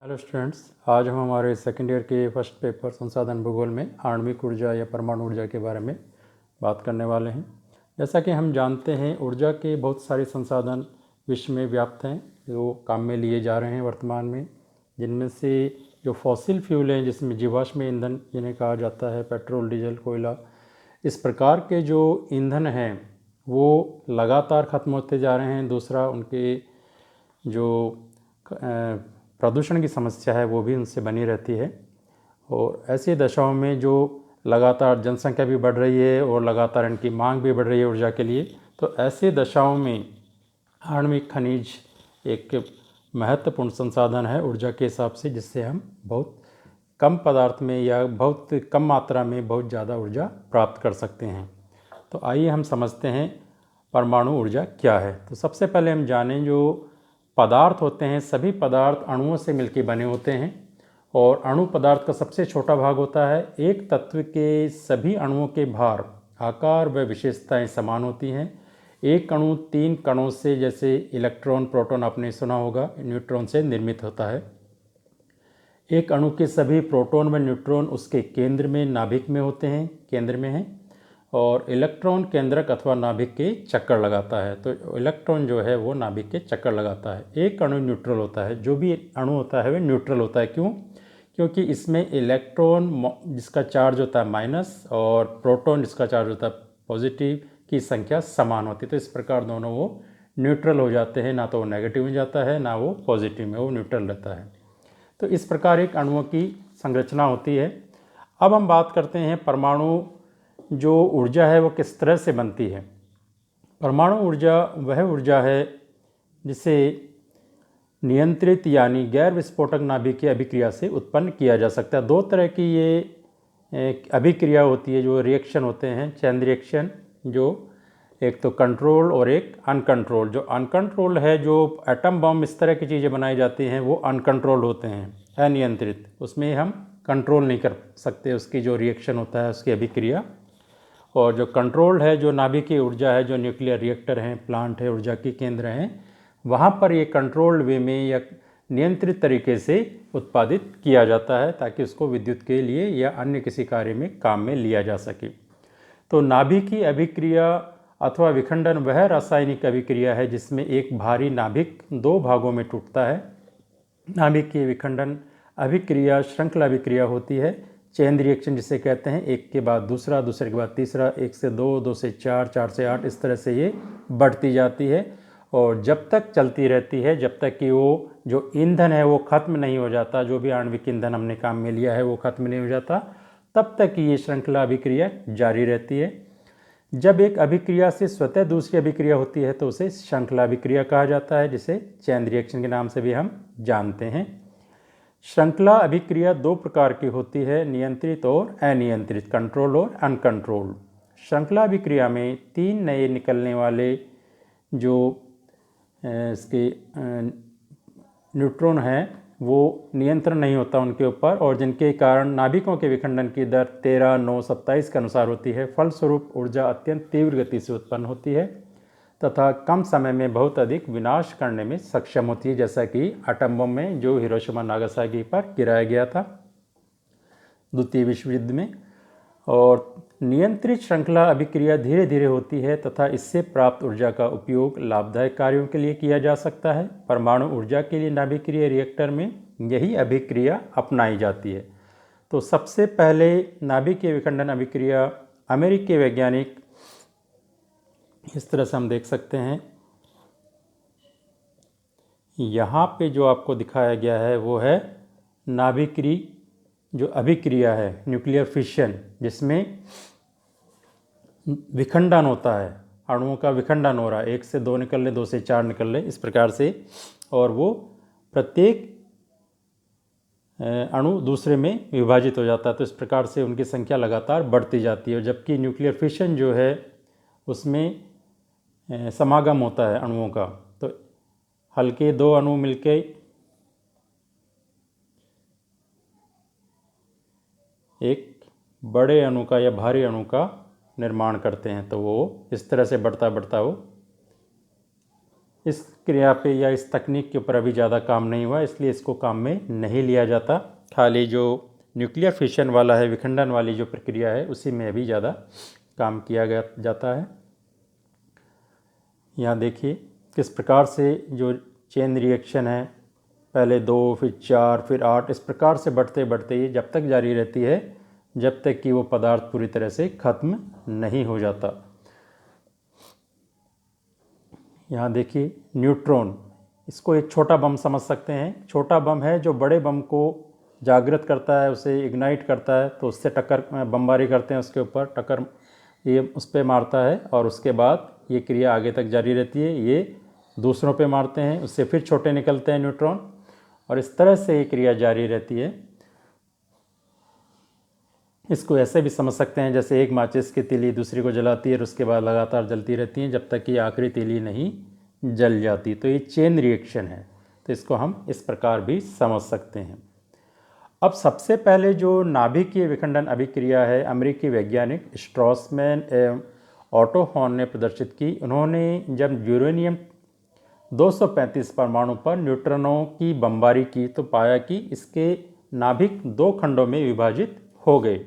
Hello students, आज हम हमारे सेकेंड ईयर के फर्स्ट पेपर संसाधन भूगोल में आणविक ऊर्जा या परमाणु ऊर्जा के बारे में बात करने वाले हैं। जैसा कि हम जानते हैं, ऊर्जा के बहुत सारे संसाधन विश्व में व्याप्त हैं जो काम में लिए जा रहे हैं वर्तमान में, जिनमें से जो फॉसिल फ्यूल हैं, जिसमें जीवाश्म ईंधन जिन्हें कहा जाता है, पेट्रोल, डीजल, कोयला, इस प्रकार के जो ईंधन हैं वो लगातार ख़त्म होते जा रहे हैं। दूसरा, उनके जो प्रदूषण की समस्या है वो भी उनसे बनी रहती है। और ऐसी दशाओं में जो लगातार जनसंख्या भी बढ़ रही है और लगातार इनकी मांग भी बढ़ रही है ऊर्जा के लिए, तो ऐसी दशाओं में आणविक खनिज एक महत्वपूर्ण संसाधन है ऊर्जा के हिसाब से, जिससे हम बहुत कम पदार्थ में या बहुत कम मात्रा में बहुत ज़्यादा ऊर्जा प्राप्त कर सकते हैं। तो आइए हम समझते हैं परमाणु ऊर्जा क्या है। तो सबसे पहले हम जानें, जो पदार्थ होते हैं, सभी पदार्थ अणुओं से मिलकर बने होते हैं और अणु पदार्थ का सबसे छोटा भाग होता है। एक तत्व के सभी अणुओं के भार, आकार व विशेषताएं समान होती हैं। एक अणु 3 कणों से, जैसे इलेक्ट्रॉन, प्रोटॉन आपने सुना होगा, न्यूट्रॉन से निर्मित होता है। एक अणु के सभी प्रोटॉन व न्यूट्रॉन उसके केंद्र में, नाभिक में होते हैं, केंद्र में हैं, और इलेक्ट्रॉन केंद्रक अथवा नाभिक के चक्कर लगाता है। तो इलेक्ट्रॉन जो है वो नाभिक के चक्कर लगाता है। एक अणु न्यूट्रल होता है, जो भी अणु होता है वह न्यूट्रल होता है। क्यों? क्योंकि इसमें इलेक्ट्रॉन जिसका चार्ज होता है माइनस और प्रोटॉन जिसका चार्ज होता है पॉजिटिव की संख्या समान होती है। तो इस प्रकार दोनों वो न्यूट्रल हो जाते हैं, ना तो वो नेगेटिव में जाता है ना वो पॉजिटिव में, वो न्यूट्रल रहता है। तो इस प्रकार एक अणुओं की संरचना होती है। अब हम बात करते हैं परमाणु जो ऊर्जा है वो किस तरह से बनती है। परमाणु ऊर्जा वह ऊर्जा है जिसे नियंत्रित यानी गैर विस्फोटक नाभिकीय अभिक्रिया से उत्पन्न किया जा सकता है। दो तरह की ये अभिक्रिया होती है, जो रिएक्शन होते हैं, चैन रिएक्शन, जो एक तो कंट्रोल और एक अनकंट्रोल। जो अनकंट्रोल है, जो एटम बम इस तरह की चीज़ें बनाई जाती हैं, वो अनकंट्रोल्ड होते हैं, अनियंत्रित। उसमें हम कंट्रोल नहीं कर सकते उसकी जो रिएक्शन होता है, उसकी अभिक्रिया। और जो कंट्रोल्ड है, जो नाभिकीय ऊर्जा है, जो न्यूक्लियर रिएक्टर हैं, प्लांट है, ऊर्जा के केंद्र हैं, वहाँ पर ये कंट्रोल्ड वे में या नियंत्रित तरीके से उत्पादित किया जाता है, ताकि उसको विद्युत के लिए या अन्य किसी कार्य में काम में लिया जा सके। तो नाभिकीय अभिक्रिया अथवा विखंडन वह रासायनिक अभिक्रिया है जिसमें एक भारी नाभिक 2 भागों में टूटता है। नाभिकीय विखंडन अभिक्रिया श्रृंखला अभिक्रिया होती है, चेन रिएक्शन जिसे कहते हैं। एक के बाद दूसरा, दूसरे के बाद तीसरा, 1 से 2, 2 से 4, 4 से 8, इस तरह से ये बढ़ती जाती है और जब तक चलती रहती है, जब तक कि वो जो ईंधन है वो खत्म नहीं हो जाता, जो भी आणविक ईंधन हमने काम में लिया है वो खत्म नहीं हो जाता, तब तक ये श्रृंखला अभिक्रिया जारी रहती है। जब एक अभिक्रिया से स्वतः दूसरी अभिक्रिया होती है तो उसे श्रृंखला अभिक्रिया कहा जाता है, जिसे चैन रिएक्शन के नाम से भी हम जानते हैं। श्रृंखला अभिक्रिया 2 प्रकार की होती है, नियंत्रित और अनियंत्रित, कंट्रोल और अनकंट्रोल। श्रृंखला अभिक्रिया में 3 नए निकलने वाले जो इसके न्यूट्रॉन हैं वो नियंत्रण नहीं होता उनके ऊपर, और जिनके कारण नाभिकों के विखंडन की दर 13, 9, 27 के अनुसार होती है। फलस्वरूप ऊर्जा अत्यंत तीव्र गति से उत्पन्न होती है तथा कम समय में बहुत अधिक विनाश करने में सक्षम होती है, जैसा कि एटम बम में जो हिरोशिमा नागासाकी पर गिराया गया था द्वितीय विश्व युद्ध में। और नियंत्रित श्रृंखला अभिक्रिया धीरे धीरे होती है तथा इससे प्राप्त ऊर्जा का उपयोग लाभदायक कार्यों के लिए किया जा सकता है। परमाणु ऊर्जा के लिए नाभिकीय रिएक्टर में यही अभिक्रिया अपनाई जाती है। तो सबसे पहले नाभिकीय विखंडन अभिक्रिया अमेरिकी वैज्ञानिक, इस तरह से हम देख सकते हैं, यहाँ पे जो आपको दिखाया गया है वो है नाभिकीय जो अभिक्रिया है, न्यूक्लियर फिशन, जिसमें विखंडन होता है, अणुओं का विखंडन हो रहा है, 1 से 2 निकल ले, 2 से 4 निकल ले, इस प्रकार से, और वो प्रत्येक अणु दूसरे में विभाजित हो जाता है। तो इस प्रकार से उनकी संख्या लगातार बढ़ती जाती है। जबकि न्यूक्लियर फिशन जो है उसमें समागम होता है अणुओं का, तो हल्के 2 अणु मिलके एक बड़े अणु का या भारी अणु का निर्माण करते हैं। तो वो इस तरह से बढ़ता बढ़ता वो इस क्रिया पे या इस तकनीक के ऊपर अभी ज़्यादा काम नहीं हुआ, इसलिए इसको काम में नहीं लिया जाता। खाली जो न्यूक्लियर फिशन वाला है, विखंडन वाली जो प्रक्रिया है, उसी में अभी ज़्यादा काम किया जाता है। यहाँ देखिए किस प्रकार से जो चेन रिएक्शन है, पहले 2 फिर 4 फिर 8, इस प्रकार से बढ़ते बढ़ते ये जब तक जारी रहती है जब तक कि वो पदार्थ पूरी तरह से ख़त्म नहीं हो जाता। यहाँ देखिए न्यूट्रॉन, इसको एक छोटा बम समझ सकते हैं। छोटा बम है जो बड़े बम को जागृत करता है, उसे इग्नाइट करता है, तो उससे टक्कर बमबारी करते हैं, उसके ऊपर टक्कर ये उस पर मारता है और उसके बाद ये क्रिया आगे तक जारी रहती है। ये दूसरों पे मारते हैं, उससे फिर छोटे निकलते हैं न्यूट्रॉन, और इस तरह से ये क्रिया जारी रहती है। इसको ऐसे भी समझ सकते हैं जैसे एक माचिस की तीली दूसरी को जलाती है और उसके बाद लगातार जलती रहती हैं जब तक कि आखिरी तीली नहीं जल जाती। तो ये चेन रिएक्शन है, तो इसको हम इस प्रकार भी समझ सकते हैं। अब सबसे पहले जो नाभिकीय विखंडन अभिक्रिया है, अमेरिकी वैज्ञानिक स्ट्रॉसमैन एवं ऑटो हॉर्न ने प्रदर्शित की। उन्होंने जब यूरेनियम 235 परमाणु पर न्यूट्रॉनों की बमबारी की तो पाया कि इसके नाभिक 2 खंडों में विभाजित हो गए।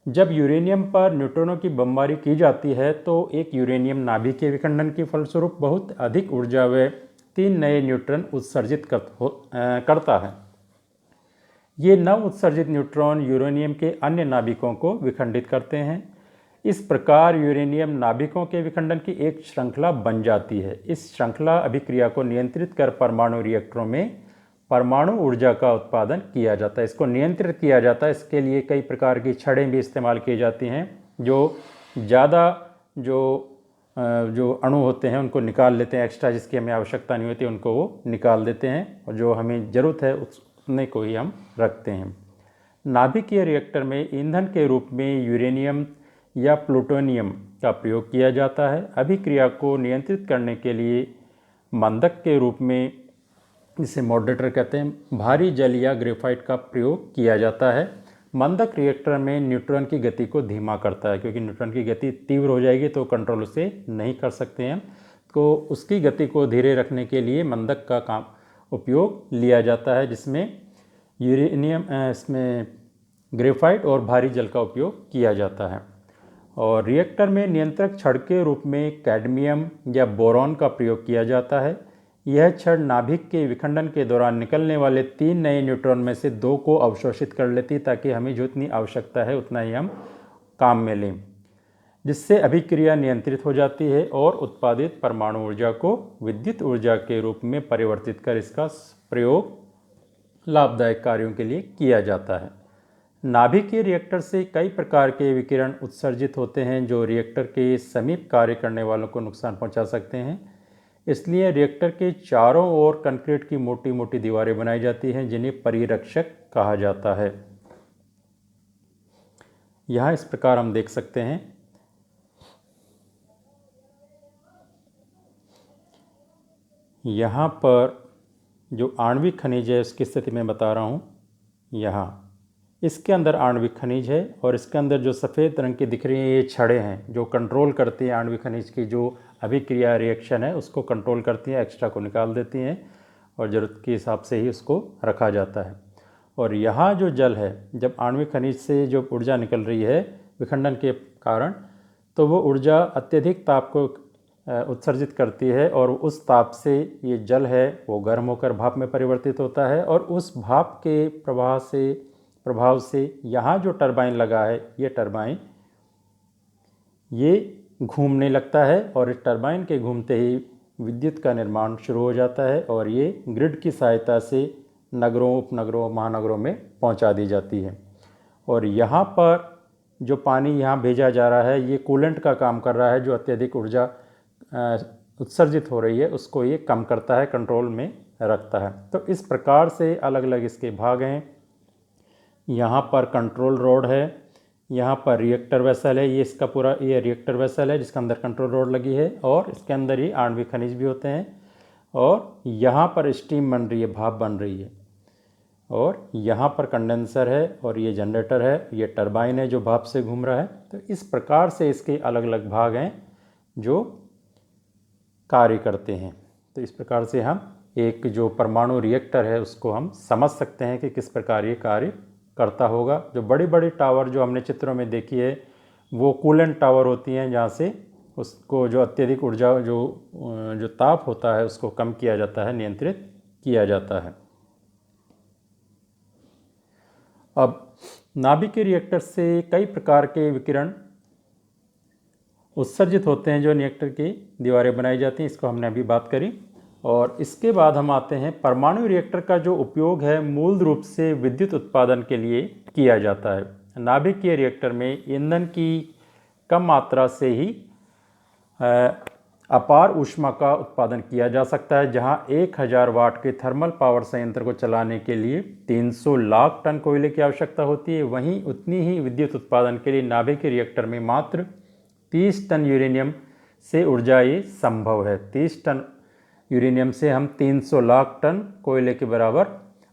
जब यूरेनियम पर न्यूट्रॉनों की बमबारी की जाती है तो एक यूरेनियम नाभिकीय विखंडन के फलस्वरूप बहुत अधिक ऊर्जा व 3 नए न्यूट्रॉन उत्सर्जित करता है। ये नव उत्सर्जित न्यूट्रॉन यूरेनियम के अन्य नाभिकों को विखंडित करते हैं। इस प्रकार यूरेनियम नाभिकों के विखंडन की एक श्रृंखला बन जाती है। इस श्रृंखला अभिक्रिया को नियंत्रित कर परमाणु रिएक्टरों में परमाणु ऊर्जा का उत्पादन किया जाता है। इसको नियंत्रित किया जाता है, इसके लिए कई प्रकार की छड़ें भी इस्तेमाल की जाती हैं जो ज़्यादा जो अणु होते हैं उनको निकाल लेते हैं, एक्स्ट्रा जिसकी हमें आवश्यकता नहीं होती उनको वो निकाल देते हैं, और जो हमें ज़रूरत है उतने को ही हम रखते हैं। नाभिकीय रिएक्टर में ईंधन के रूप में यूरेनियम या प्लूटोनियम का प्रयोग किया जाता है। अभिक्रिया को नियंत्रित करने के लिए मंदक के रूप में, जिसे मॉडरेटर कहते हैं, भारी जल या ग्रेफाइट का प्रयोग किया जाता है। मंदक रिएक्टर में न्यूट्रॉन की गति को धीमा करता है, क्योंकि न्यूट्रॉन की गति तीव्र हो जाएगी तो कंट्रोल उसे नहीं कर सकते हैं, तो उसकी गति को धीरे रखने के लिए मंदक का काम उपयोग लिया जाता है, जिसमें यूरेनियम इसमें ग्रेफाइट और भारी जल का उपयोग किया जाता है। और रिएक्टर में नियंत्रक छड़ के रूप में कैडमियम या बोरॉन का प्रयोग किया जाता है। यह छड़ नाभिक के विखंडन के दौरान निकलने वाले 3 नए न्यूट्रॉन में से 2 को अवशोषित कर लेती, ताकि हमें जितनी आवश्यकता है उतना ही हम काम में लें, जिससे अभिक्रिया नियंत्रित हो जाती है और उत्पादित परमाणु ऊर्जा को विद्युत ऊर्जा के रूप में परिवर्तित कर इसका प्रयोग लाभदायक कार्यों के लिए किया जाता है। नाभिकीय रिएक्टर से कई प्रकार के विकिरण उत्सर्जित होते हैं जो रिएक्टर के समीप कार्य करने वालों को नुकसान पहुंचा सकते हैं। इसलिए रिएक्टर के चारों ओर कंक्रीट की मोटी मोटी दीवारें बनाई जाती हैं, जिन्हें परिरक्षक कहा जाता है। यहाँ इस प्रकार हम देख सकते हैं, यहाँ पर जो आणविक खनिज है उसकी स्थिति मैं बता रहा हूँ। यहाँ इसके अंदर आणविक खनिज है और इसके अंदर जो सफ़ेद रंग की दिख रही हैं ये छड़ें हैं जो कंट्रोल करती हैं आणविक खनिज की जो अभिक्रिया रिएक्शन है उसको कंट्रोल करती हैं, एक्स्ट्रा को निकाल देती हैं और ज़रूरत के हिसाब से ही उसको रखा जाता है। और यहाँ जो जल है, जब आणविक खनिज से जो ऊर्जा निकल रही है विखंडन के कारण, तो वो ऊर्जा अत्यधिक ताप को उत्सर्जित करती है और उस ताप से ये जल है वो गर्म होकर भाप में परिवर्तित होता है और उस भाप के प्रभाव से यहाँ जो टरबाइन लगा है ये टरबाइन ये घूमने लगता है और इस टरबाइन के घूमते ही विद्युत का निर्माण शुरू हो जाता है और ये ग्रिड की सहायता से नगरों, उपनगरों, महानगरों में पहुंचा दी जाती है। और यहाँ पर जो पानी यहाँ भेजा जा रहा है ये कूलेंट का काम कर रहा है, जो अत्यधिक ऊर्जा उत्सर्जित हो रही है उसको ये कम करता है, कंट्रोल में रखता है। तो इस प्रकार से अलग अलग इसके भाग हैं। यहाँ पर कंट्रोल रोड है, यहाँ पर रिएक्टर वेसल है, ये इसका पूरा ये रिएक्टर वेसल है जिसके अंदर कंट्रोल रोड लगी है और इसके अंदर ही आणविक खनिज भी होते हैं। और यहाँ पर स्टीम बन रही है, भाप बन रही है। और यहाँ पर कंडेंसर है और ये जनरेटर है, ये टरबाइन है जो भाप से घूम रहा है। तो इस प्रकार से इसके अलग अलग भाग हैं जो कार्य करते हैं। तो इस प्रकार से हम एक जो परमाणु रिएक्टर है उसको हम समझ सकते हैं कि किस प्रकार ये कार्य करता होगा। जो बड़ी बड़ी टावर जो हमने चित्रों में देखी है वो कूलेंट टावर होती हैं, जहाँ से उसको जो अत्यधिक ऊर्जा जो ताप होता है उसको कम किया जाता है, नियंत्रित किया जाता है। अब नाभिकीय रिएक्टर से कई प्रकार के विकिरण उत्सर्जित होते हैं जो रिएक्टर की दीवारें बनाई जाती हैं, इसको हमने अभी बात करी। और इसके बाद हम आते हैं परमाणु रिएक्टर का जो उपयोग है मूल रूप से विद्युत उत्पादन के लिए किया जाता है। नाभिकीय रिएक्टर में ईंधन की कम मात्रा से ही अपार ऊष्मा का उत्पादन किया जा सकता है। जहां 1000 वाट के थर्मल पावर संयंत्र को चलाने के लिए 300 लाख टन कोयले की आवश्यकता होती है, वहीं उतनी ही विद्युत उत्पादन के लिए नाभिकीय रिएक्टर में मात्र 30 टन यूरेनियम से ऊर्जा ये संभव है। 30 टन यूरेनियम से हम 300 लाख टन कोयले के बराबर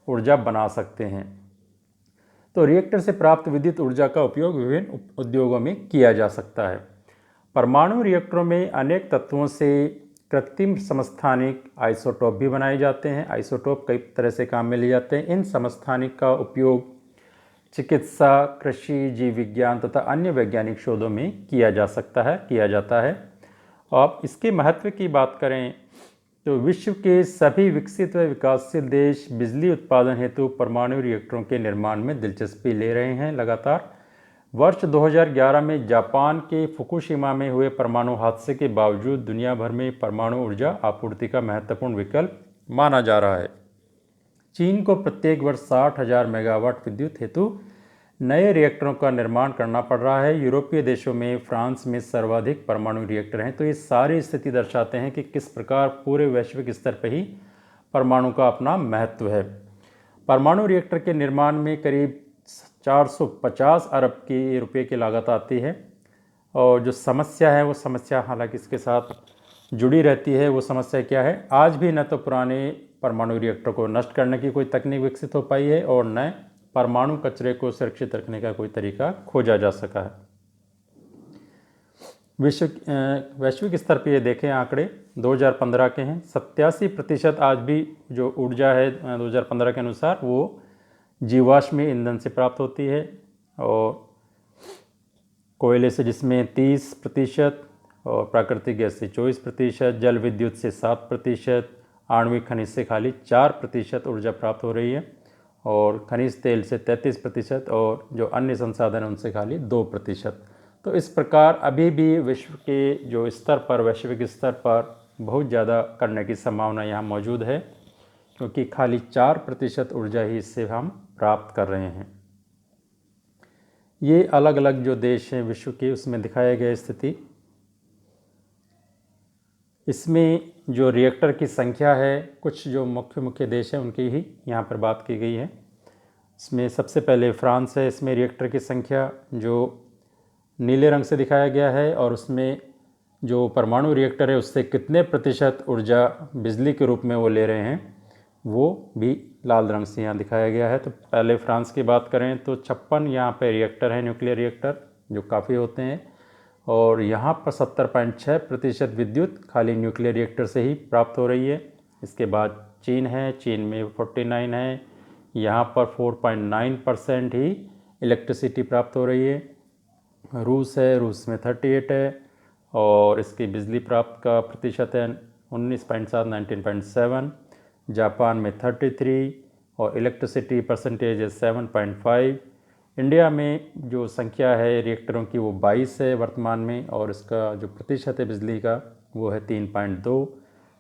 ऊर्जा बना सकते हैं। तो रिएक्टर से प्राप्त विद्युत ऊर्जा का उपयोग विभिन्न उद्योगों में किया जा सकता है। परमाणु रिएक्टरों में अनेक तत्वों से कृत्रिम समस्थानिक आइसोटोप भी बनाए जाते हैं। आइसोटोप कई तरह से काम में लिए जाते हैं। इन समस्थानिक का उपयोग चिकित्सा, कृषि, जीव विज्ञान तथा अन्य वैज्ञानिक शोधों में किया जाता है। अब इसके महत्व की बात करें तो विश्व के सभी विकसित व विकासशील देश बिजली उत्पादन हेतु परमाणु रिएक्टरों के निर्माण में दिलचस्पी ले रहे हैं लगातार। वर्ष 2011 में जापान के फुकुशिमा में हुए परमाणु हादसे के बावजूद दुनिया भर में परमाणु ऊर्जा आपूर्ति का महत्वपूर्ण विकल्प माना जा रहा है। चीन को प्रत्येक वर्ष 60,000 मेगावाट विद्युत हेतु नए रिएक्टरों का निर्माण करना पड़ रहा है। यूरोपीय देशों में, फ्रांस में सर्वाधिक परमाणु रिएक्टर हैं। तो ये सारी स्थिति दर्शाते हैं कि किस प्रकार पूरे वैश्विक स्तर पर ही परमाणु का अपना महत्व है। परमाणु रिएक्टर के निर्माण में करीब 450 अरब की रुपये की लागत आती है। और जो समस्या है वो समस्या हालांकि इसके साथ जुड़ी रहती है। वो समस्या क्या है? आज भी न तो पुराने परमाणु रिएक्टर को नष्ट करने की कोई तकनीक विकसित हो पाई है और न परमाणु कचरे को सुरक्षित रखने का कोई तरीका खोजा जा सका है। वैश्विक स्तर पर ये देखें आंकड़े 2015 के हैं। 87% आज भी जो ऊर्जा है 2015 के अनुसार वो जीवाश्म ईंधन से प्राप्त होती है और कोयले से जिसमें 30% और प्राकृतिक गैस से 24%, जल विद्युत से 7%, आणविक खनिज से खाली 4% ऊर्जा प्राप्त हो रही है और खनिज तेल से 33% और जो अन्य संसाधन हैं उनसे खाली 2%। तो इस प्रकार अभी भी विश्व के जो स्तर पर, वैश्विक स्तर पर बहुत ज़्यादा करने की संभावना यहाँ मौजूद है, क्योंकि खाली 4% ऊर्जा ही इससे हम प्राप्त कर रहे हैं। ये अलग अलग जो देश हैं विश्व के, उसमें दिखाया गया स्थिति। इसमें जो रिएक्टर की संख्या है, कुछ जो मुख्य देश हैं उनकी ही यहाँ पर बात की गई है। इसमें सबसे पहले फ्रांस है। इसमें रिएक्टर की संख्या जो नीले रंग से दिखाया गया है और उसमें जो परमाणु रिएक्टर है उससे कितने प्रतिशत ऊर्जा बिजली के रूप में वो ले रहे हैं वो भी लाल रंग से यहाँ दिखाया गया है। तो पहले फ्रांस की बात करें तो 56 यहाँ पे रिएक्टर हैं, न्यूक्लियर रिएक्टर, जो काफ़ी होते हैं और यहाँ पर 70.6% विद्युत खाली न्यूक्लियर रिएक्टर से ही प्राप्त हो रही है। इसके बाद चीन है, चीन में 49 है, यहाँ पर 4.9% ही इलेक्ट्रिसिटी प्राप्त हो रही है। रूस है, रूस में 38 है और इसकी बिजली प्राप्त का प्रतिशत है 19.7। जापान में 33 और इलेक्ट्रिसिटी परसेंटेज है 7.5। इंडिया में जो संख्या है रिएक्टरों की वो 22 है वर्तमान में और इसका जो प्रतिशत है बिजली का वो है 3.2।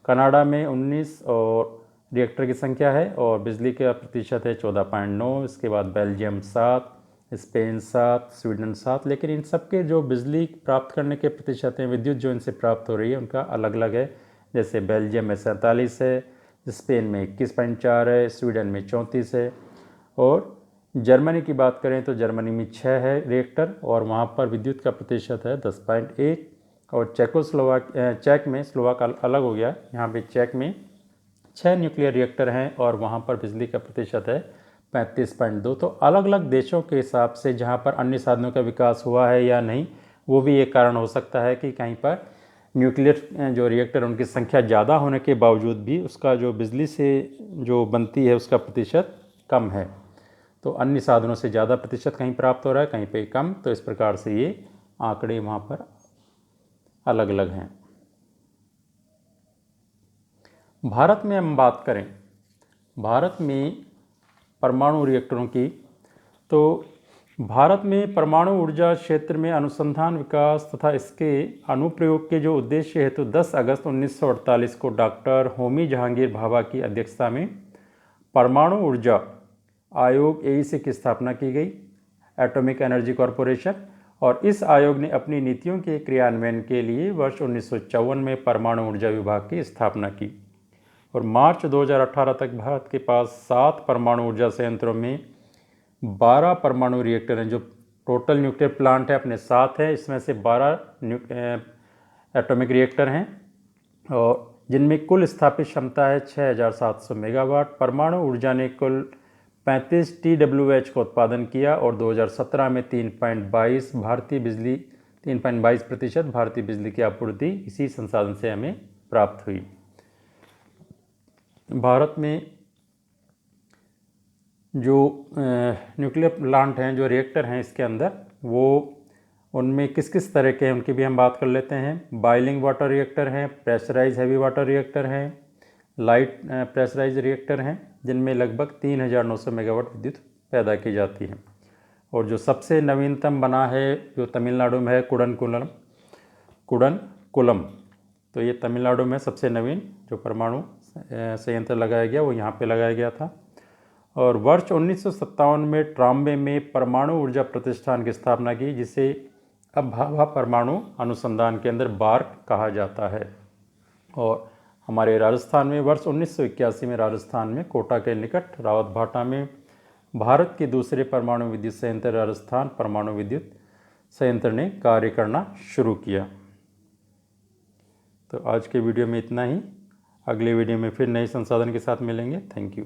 कनाडा में 19 और रिएक्टर की संख्या है और बिजली का प्रतिशत है 14.9। इसके बाद बेल्जियम 7, स्पेन 7, स्वीडन 7। लेकिन इन सब के जो बिजली प्राप्त करने के प्रतिशत हैं, विद्युत जो इनसे प्राप्त हो रही है उनका अलग अलग है। जैसे बेल्जियम में 47 है, स्पेन में 21.4 है, स्वीडन में 34 है और जर्मनी की बात करें तो जर्मनी में 6 है रिएक्टर और वहाँ पर विद्युत का प्रतिशत है 10.1। और चेक में, स्लोवाक अलग हो गया, यहाँ पे चेक में 6 न्यूक्लियर रिएक्टर हैं और वहाँ पर बिजली का प्रतिशत है 35.2। तो अलग अलग देशों के हिसाब से जहाँ पर अन्य साधनों का विकास हुआ है या नहीं, वो भी एक कारण हो सकता है कि कहीं पर न्यूक्लियर जो रिएक्टर उनकी संख्या ज़्यादा होने के बावजूद भी उसका जो बिजली से जो बनती है उसका प्रतिशत कम है। तो अन्य साधनों से ज़्यादा प्रतिशत कहीं प्राप्त हो रहा है, कहीं पे कम। तो इस प्रकार से ये आंकड़े वहाँ पर अलग अलग हैं। भारत में हम बात करें भारत में परमाणु रिएक्टरों की, तो भारत में परमाणु ऊर्जा क्षेत्र में अनुसंधान विकास तथा इसके अनुप्रयोग के जो उद्देश्य हेतु 10 अगस्त 1948 को डॉक्टर होमी जहांगीर भाभा की अध्यक्षता में परमाणु ऊर्जा आयोग AEC की स्थापना की गई, एटॉमिक एनर्जी कॉरपोरेशन। और इस आयोग ने अपनी नीतियों के क्रियान्वयन के लिए वर्ष 1954 में परमाणु ऊर्जा विभाग की स्थापना की। और मार्च 2018 तक भारत के पास 7 परमाणु ऊर्जा संयंत्रों में 12 परमाणु रिएक्टर हैं। जो टोटल न्यूक्लियर प्लांट है अपने 7 है, इसमें से 12 एटॉमिक रिएक्टर हैं और जिनमें कुल स्थापित क्षमता है 6700 मेगावाट। परमाणु ऊर्जा ने कुल 35 TWH का उत्पादन किया और 2017 में 3.22% भारतीय बिजली की आपूर्ति इसी संसाधन से हमें प्राप्त हुई। भारत में जो न्यूक्लियर प्लांट हैं, जो रिएक्टर हैं इसके अंदर, वो उनमें किस किस तरह के हैं उनकी भी हम बात कर लेते हैं। बॉइलिंग वाटर रिएक्टर हैं, प्रेशराइज हैवी वाटर रिएक्टर हैं, लाइट प्रेशराइज रिएक्टर हैं, जिनमें लगभग 3900 मेगावाट विद्युत पैदा की जाती है। और जो सबसे नवीनतम बना है जो तमिलनाडु में है, कुडनकुलम। तो ये तमिलनाडु में सबसे नवीन जो परमाणु संयंत्र लगाया गया वो यहाँ पे लगाया गया था। और वर्ष 1957 में ट्राम्बे में परमाणु ऊर्जा प्रतिष्ठान की स्थापना की, जिसे अब भाभा परमाणु अनुसंधान केंद्र बार्क कहा जाता है। और हमारे राजस्थान में वर्ष 1981 में राजस्थान में कोटा के निकट रावतभाटा में भारत के दूसरे परमाणु विद्युत संयंत्र राजस्थान परमाणु विद्युत संयंत्र ने कार्य करना शुरू किया। तो आज के वीडियो में इतना ही। अगले वीडियो में फिर नए संसाधन के साथ मिलेंगे। Thank you.